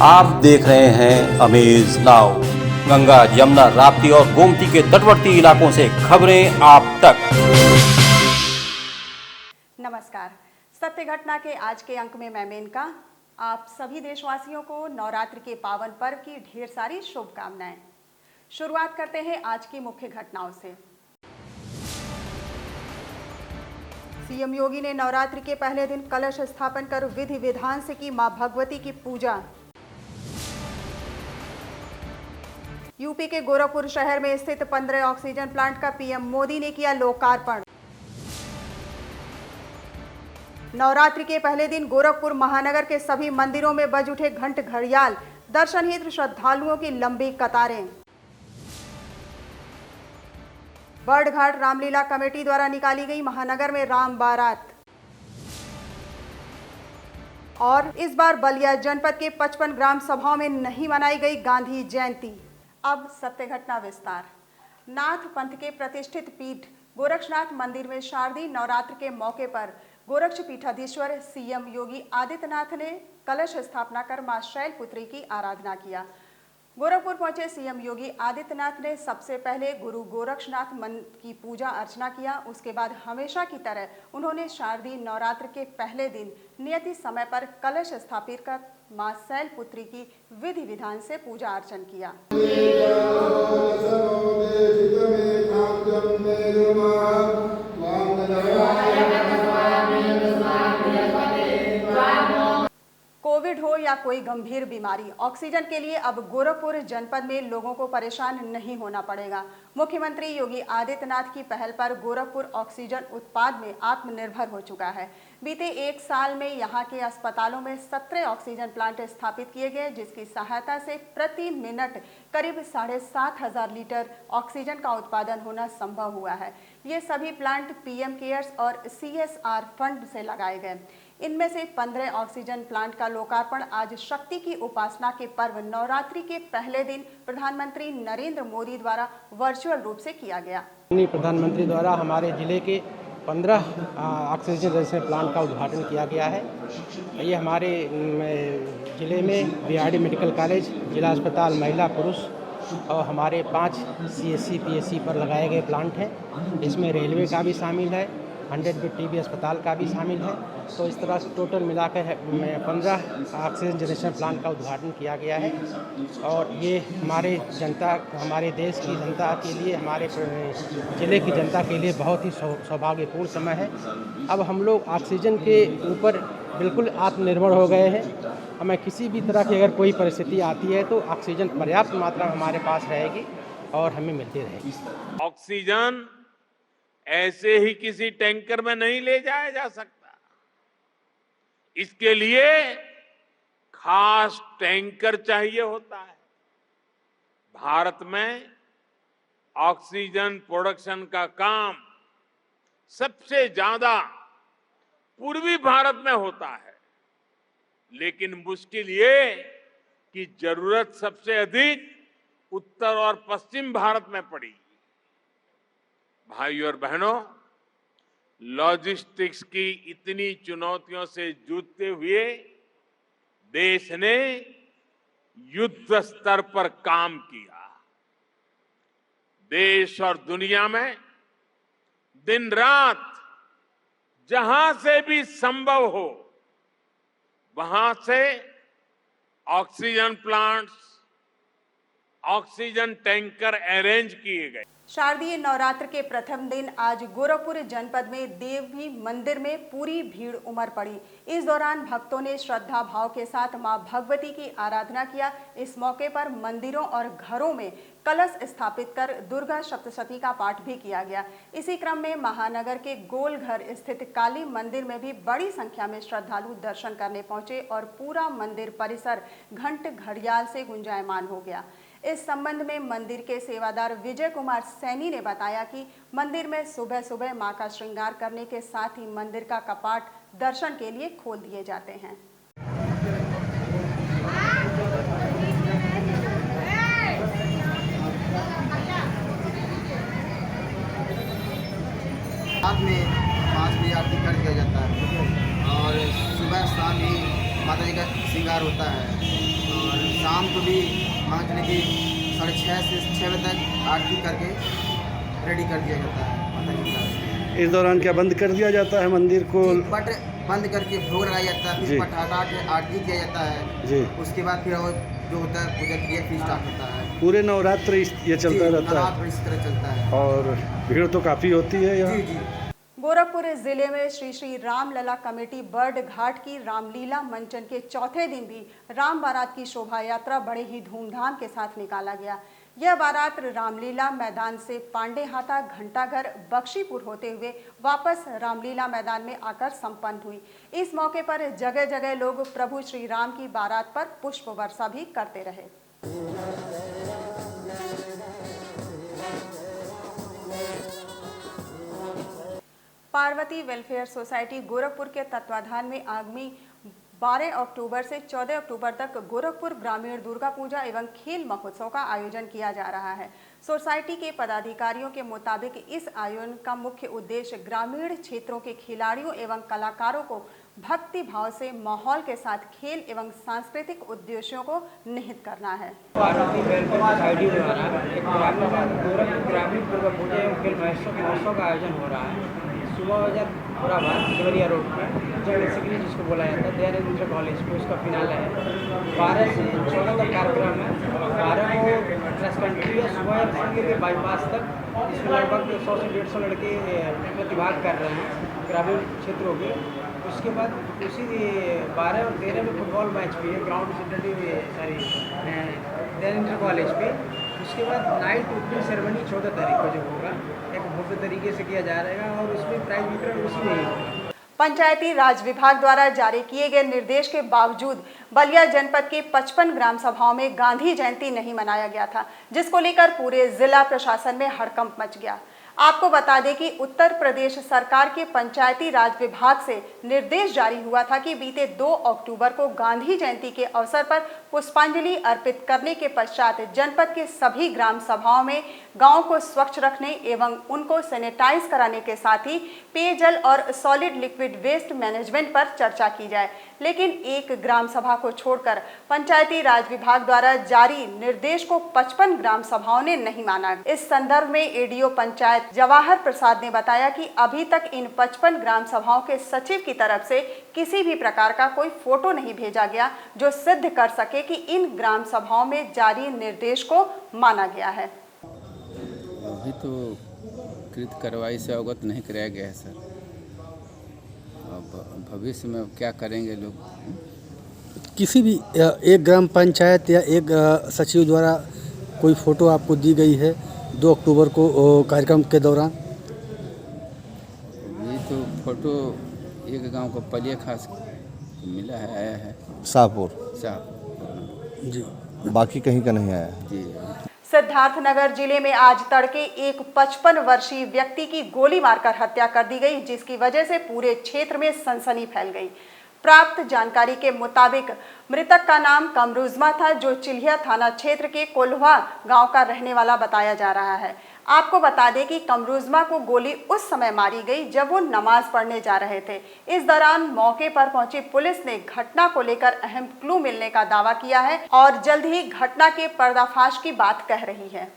आप देख रहे हैं अमेज नाउ। गंगा, यमुना, राप्ती और गोमती के तटवर्ती इलाकों से खबरें आप तक। नमस्कार। सत्य घटना के आज के अंक में मैं मेनका आप सभी देशवासियों को नवरात्रि के पावन पर्व की ढेर सारी शुभकामनाएं। शुरुआत करते हैं आज की मुख्य घटनाओं से। सीएम योगी ने नवरात्रि के पहले दिन कलश स्थापन कर विधि विधान से की मां भगवती की पूजा। यूपी के गोरखपुर शहर में स्थित 15 ऑक्सीजन प्लांट का पीएम मोदी ने किया लोकार्पण। नवरात्रि के पहले दिन गोरखपुर महानगर के सभी मंदिरों में बज उठे घंट घड़ियाल, दर्शन हेतु श्रद्धालुओं की लंबी कतारें। बर्डघाट रामलीला कमेटी द्वारा निकाली गई महानगर में राम बारात। और इस बार बलिया जनपद के 55 ग्राम सभाओं में नहीं मनाई गई गांधी जयंती। अब सत्य घटना विस्तार। नाथ पंथ के प्रतिष्ठित पीठ गोरक्षनाथ मंदिर में शारदीय नवरात्र के मौके पर गोरक्ष पीठाधीश्वर सीएम योगी आदित्यनाथ ने कलश स्थापना कर मां शैलपुत्री की आराधना किया। गोरखपुर पहुंचे सीएम योगी आदित्यनाथ ने सबसे पहले गुरु गोरक्षनाथ मंदिर की पूजा अर्चना किया। उसके बाद हमेशा की तरह उन्होंने शारदीय नवरात्र के पहले दिन नियति समय पर कलश स्थापित कर मां शैलपुत्री की विधि विधान से पूजा अर्चन किया। कोविड हो या कोई गंभीर बीमारी, ऑक्सीजन के लिए अब गोरखपुर जनपद में लोगों को परेशान नहीं होना पड़ेगा। मुख्यमंत्री योगी आदित्यनाथ की पहल पर गोरखपुर ऑक्सीजन उत्पाद में आत्मनिर्भर हो चुका है। बीते एक साल में यहां के अस्पतालों में 17 ऑक्सीजन प्लांट स्थापित किए गए, जिसकी सहायता से प्रति मिनट करीब 7,500 लीटर ऑक्सीजन का उत्पादन होना संभव हुआ है। ये सभी प्लांट पीएम केयर्स और सीएसआर फंड से लगाए गए। इनमें से 15 ऑक्सीजन प्लांट का लोकार्पण आज शक्ति की उपासना के पर्व नवरात्रि के पहले दिन प्रधानमंत्री नरेंद्र मोदी द्वारा वर्चुअल रूप से किया गया। प्रधानमंत्री द्वारा हमारे जिले के 15 ऑक्सीजन जनरेशन प्लांट का उद्घाटन किया गया है। ये हमारे जिले में बीआरडी मेडिकल कॉलेज, जिला अस्पताल महिला पुरुष और हमारे 5 सीएससी पीएससी पर लगाए गए प्लांट हैं। इसमें रेलवे का भी शामिल है, 100 बेड टीबी अस्पताल का भी शामिल है। तो इस तरह से टोटल मिलाकर 15 ऑक्सीजन जनरेशन प्लांट का उद्घाटन किया गया है। और ये हमारे जनता, हमारे देश की जनता के लिए, हमारे ज़िले की जनता के लिए बहुत ही सौभाग्यपूर्ण समय है। अब हम लोग ऑक्सीजन के ऊपर बिल्कुल आत्मनिर्भर हो गए हैं। हमें किसी भी तरह की अगर कोई परिस्थिति आती है तो ऑक्सीजन पर्याप्त मात्रा में हमारे पास रहेगी और हमें मिलती रहेगी। ऑक्सीजन ऐसे ही किसी टैंकर में नहीं ले जाया जा सकता। इसके लिए खास टैंकर चाहिए होता है। भारत में ऑक्सीजन प्रोडक्शन का काम सबसे ज्यादा पूर्वी भारत में होता है, लेकिन मुश्किल ये कि जरूरत सबसे अधिक उत्तर और पश्चिम भारत में पड़ी। भाइयों और बहनों, लॉजिस्टिक्स की इतनी चुनौतियों से जूझते हुए देश ने युद्ध स्तर पर काम किया। देश और दुनिया में दिन रात जहां से भी संभव हो वहां से oxygen plants, oxygen tanker arrange किए गए। शारदीय नवरात्र के प्रथम दिन आज गोरखपुर जनपद में देवी मंदिर में पूरी भीड़ उमड़ पड़ी। इस दौरान भक्तों ने श्रद्धा भाव के साथ मां भगवती की आराधना किया। इस मौके पर मंदिरों और घरों में कलश स्थापित कर दुर्गा सप्तशती का पाठ भी किया गया। इसी क्रम में महानगर के गोलघर स्थित काली मंदिर में भी बड़ी संख्या में श्रद्धालु दर्शन करने पहुंचे और पूरा मंदिर परिसर घंट घड़ियाल से गुंजायमान हो गया। इस संबंध में मंदिर के सेवादार विजय कुमार सैनी ने बताया कि मंदिर में सुबह सुबह मां का श्रृंगार करने के साथ ही मंदिर का कपाट दर्शन के लिए खोल दिए जाते हैं। रात में 5 बजे आरती कर दिया जाता है और सुबह शाम ही माता जी का श्रृंगार होता है। और शाम को भी मान चले कि 6:30 से 6 बजे तक आरती करके रेडी कर दिया जाता है माता जी का। इस दौरान क्या बंद कर दिया जाता है मंदिर को? पट बंद करके भोग लगाया जाता है, फिर पट हटा के आरती किया जाता है जी। उसके बाद फिर वो जो होता है पूजा क्रिया फिर स्टार्ट होता है। पूरे नवरात्र ये चलता रहता है नवरात्र इस तरह चलता है और भीड़ तो काफ़ी होती है यहाँ। जी जी। गोरखपुर जिले में श्री श्री रामलला कमेटी बर्ड घाट की रामलीला मंचन के चौथे दिन भी राम बारात की शोभा यात्रा बड़े ही धूमधाम के साथ निकाला गया। यह बारात रामलीला मैदान से पांडेहाता, घंटाघर, बख्शीपुर होते हुए वापस रामलीला मैदान में आकर संपन्न हुई। इस मौके पर जगह जगह लोग प्रभु श्री राम की बारात पर पुष्प वर्षा भी करते रहे। पार्वती वेलफेयर सोसाइटी गोरखपुर के तत्वाधान में आगामी 12 अक्टूबर से 14 अक्टूबर तक गोरखपुर ग्रामीण दुर्गा पूजा एवं खेल महोत्सव का आयोजन किया जा रहा है। सोसाइटी के पदाधिकारियों के मुताबिक इस आयोजन का मुख्य उद्देश्य ग्रामीण क्षेत्रों के खिलाड़ियों एवं कलाकारों को भक्ति भाव से माहौल के साथ खेल एवं सांस्कृतिक उद्देश्यों को निहित करना है। पार्वती वेलफेयर सोसाइटी द्वारा एक गोरखपुर ग्रामीण दुर्गा पूजा एवं खेल महोत्सव का आयोजन हो रहा है। सुबह बाजार खुराबाद देवरिया रोड पर जो बेसिकली जिसको बोला जाता है दयानंद इंटर कॉलेज पे उसका फिनाले है। 12 से 14 तक कार्यक्रम है। 12 को क्रॉस कंट्री है सुबह से बाईपास तक, जिसमें लगभग 100 से 150 लड़के प्रतिभाग कर रहे हैं ग्रामीण क्षेत्रों के। उसके बाद उसी 12 और 13 में फुटबॉल मैच भी है ग्राउंड दयानंद इंटर कॉलेज पे। उसके बाद नाइट ओपनिंग सेरेमनी 14 तारीख को जो होगा एक भव्य तरीके से किया जा रहेगा और उसमें प्राइज वितरण उसी में ही होगा। पंचायती राज विभाग द्वारा जारी किए गए निर्देश के बावजूद बलिया जनपद के 55 ग्राम सभाओं में गांधी जयंती नहीं मनाया गया था, जिसको लेकर पूरे जिला प्रशासन में हड़कंप मच गया। आपको बता दें कि उत्तर प्रदेश सरकार के पंचायती राज विभाग से निर्देश जारी हुआ था कि बीते 2 अक्टूबर को गांधी जयंती के अवसर पर पुष्पांजलि अर्पित करने के पश्चात जनपद के सभी ग्राम सभाओं में गांव को स्वच्छ रखने एवं उनको सैनिटाइज कराने के साथ ही पेयजल और सॉलिड लिक्विड वेस्ट मैनेजमेंट पर चर्चा की जाए। लेकिन एक ग्राम सभा को छोड़कर पंचायती राज विभाग द्वारा जारी निर्देश को 55 ग्राम सभाओं ने नहीं माना। इस संदर्भ में एडीओ पंचायत जवाहर प्रसाद ने बताया कि अभी तक इन 55 ग्राम सभाओं के सचिव की तरफ से किसी भी प्रकार का कोई फोटो नहीं भेजा गया जो सिद्ध कर सके कि इन ग्राम सभाओं में जारी निर्देश को माना गया है। अभी तो कृत कार्रवाई से अवगत नहीं कराया गया है सर। अब भविष्य में क्या करेंगे लोग? किसी भी एक ग्राम पंचायत या एक सचिव द्वारा कोई फ़ोटो आपको दी गई है 2 अक्टूबर को कार्यक्रम के दौरान? ये तो फोटो एक गांव को पलिया खास मिला है, आया है शाहपुर जी, बाकी कहीं का नहीं आया है जी। सिद्धार्थनगर जिले में आज तड़के एक 55 वर्षीय व्यक्ति की गोली मारकर हत्या कर दी गई, जिसकी वजह से पूरे क्षेत्र में सनसनी फैल गई। प्राप्त जानकारी के मुताबिक मृतक का नाम कमरुजमा था, जो चिल्हिया थाना क्षेत्र के कोल्हा गांव का रहने वाला बताया जा रहा है। आपको बता दें कि कमरुजमा को गोली उस समय मारी गई जब वो नमाज पढ़ने जा रहे थे। इस दौरान मौके पर पहुंची पुलिस ने घटना को लेकर अहम क्लू मिलने का दावा किया है और जल्द ही घटना के पर्दाफाश की बात कह रही है।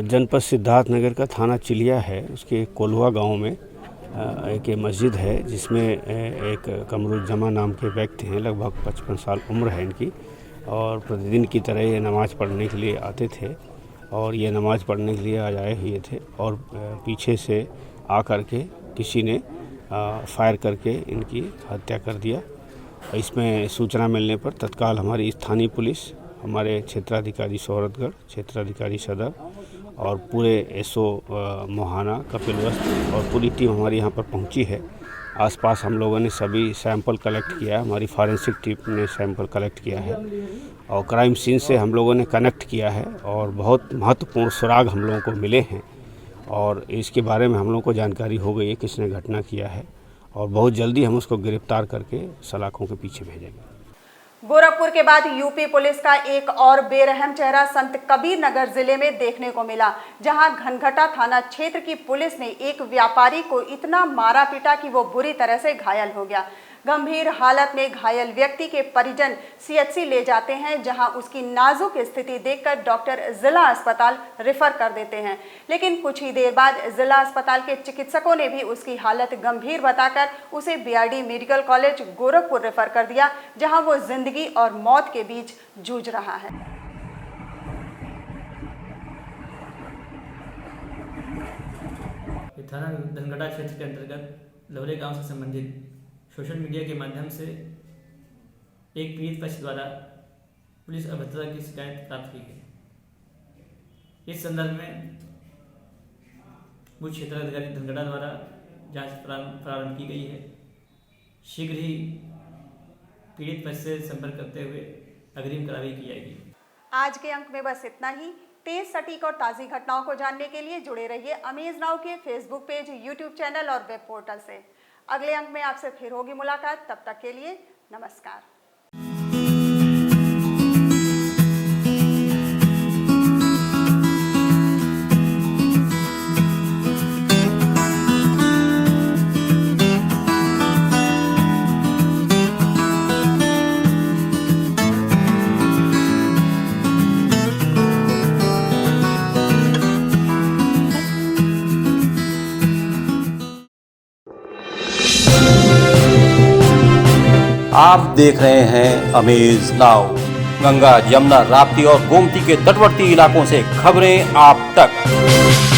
जनपद सिद्धार्थनगर का थाना चिलिया है, उसके कोल्हा गांव में एक मस्जिद है जिसमें एक कमरुज्जमा नाम के व्यक्ति हैं। लगभग 55 साल उम्र है इनकी और प्रतिदिन की तरह ये नमाज़ पढ़ने के लिए आते थे और ये नमाज़ पढ़ने के लिए आज आए हुए थे और पीछे से आकर के किसी ने फायर करके इनकी हत्या कर दिया। इसमें सूचना मिलने पर तत्काल हमारी स्थानीय पुलिस, हमारे क्षेत्राधिकारी सोहरतगढ़, क्षेत्राधिकारी सदर और पूरे एसओ मोहाना, कपिलवस्त और पूरी टीम हमारी यहाँ पर पहुँची है। आसपास हम लोगों ने सभी सैंपल कलेक्ट किया है, हमारी फॉरेंसिक टीम ने सैंपल कलेक्ट किया है और क्राइम सीन से हम लोगों ने कनेक्ट किया है और बहुत महत्वपूर्ण सुराग हम लोगों को मिले हैं और इसके बारे में हम लोगों को जानकारी हो गई है किसने घटना किया है और बहुत जल्दी हम उसको गिरफ्तार करके सलाखों के पीछे भेजेंगे। गोरखपुर के बाद यूपी पुलिस का एक और बेरहम चेहरा संत कबीर नगर जिले में देखने को मिला, जहां घनघटा थाना क्षेत्र की पुलिस ने एक व्यापारी को इतना मारा पीटा कि वो बुरी तरह से घायल हो गया। गंभीर हालत में घायल व्यक्ति के परिजन सीएचसी ले जाते हैं, जहां उसकी नाजुक स्थिति देखकर डॉक्टर जिला अस्पताल रेफर कर देते हैं, लेकिन कुछ ही देर बाद जिला अस्पताल के चिकित्सकों ने भी उसकी हालत गंभीर बताकर उसे BRD medical college Gorakhpur refer कर दिया, जहां वो जिंदगी और मौत के बीच जूझ रहा है। थाना धनगढ़ा क्षेत्र के अंतर्गत लवरे गांव से संबंधित सोशल मीडिया के माध्यम से एक पीड़ित पक्ष द्वारा पुलिस अभद्रता की शिकायत प्राप्त की गई। इस संदर्भ में मुख्य क्षेत्राधिकारी धनगढ़ा द्वारा जांच प्रारंभ की गई है। शीघ्र ही पीड़ित पक्ष से संपर्क करते हुए अग्रिम कार्रवाई की जाएगी। आज के अंक में बस इतना ही। तेज, सटीक और ताज़ी घटनाओं को जानने के लिए जुड़े रहिए अमेज नाउ के फेसबुक पेज, यूट्यूब चैनल और वेब पोर्टल से। अगले अंक में आपसे फिर होगी मुलाकात। तब तक के लिए नमस्कार। आप देख रहे हैं अमेज नाउ। गंगा, यमुना, राप्ती और गोमती के तटवर्ती इलाकों से खबरें आप तक।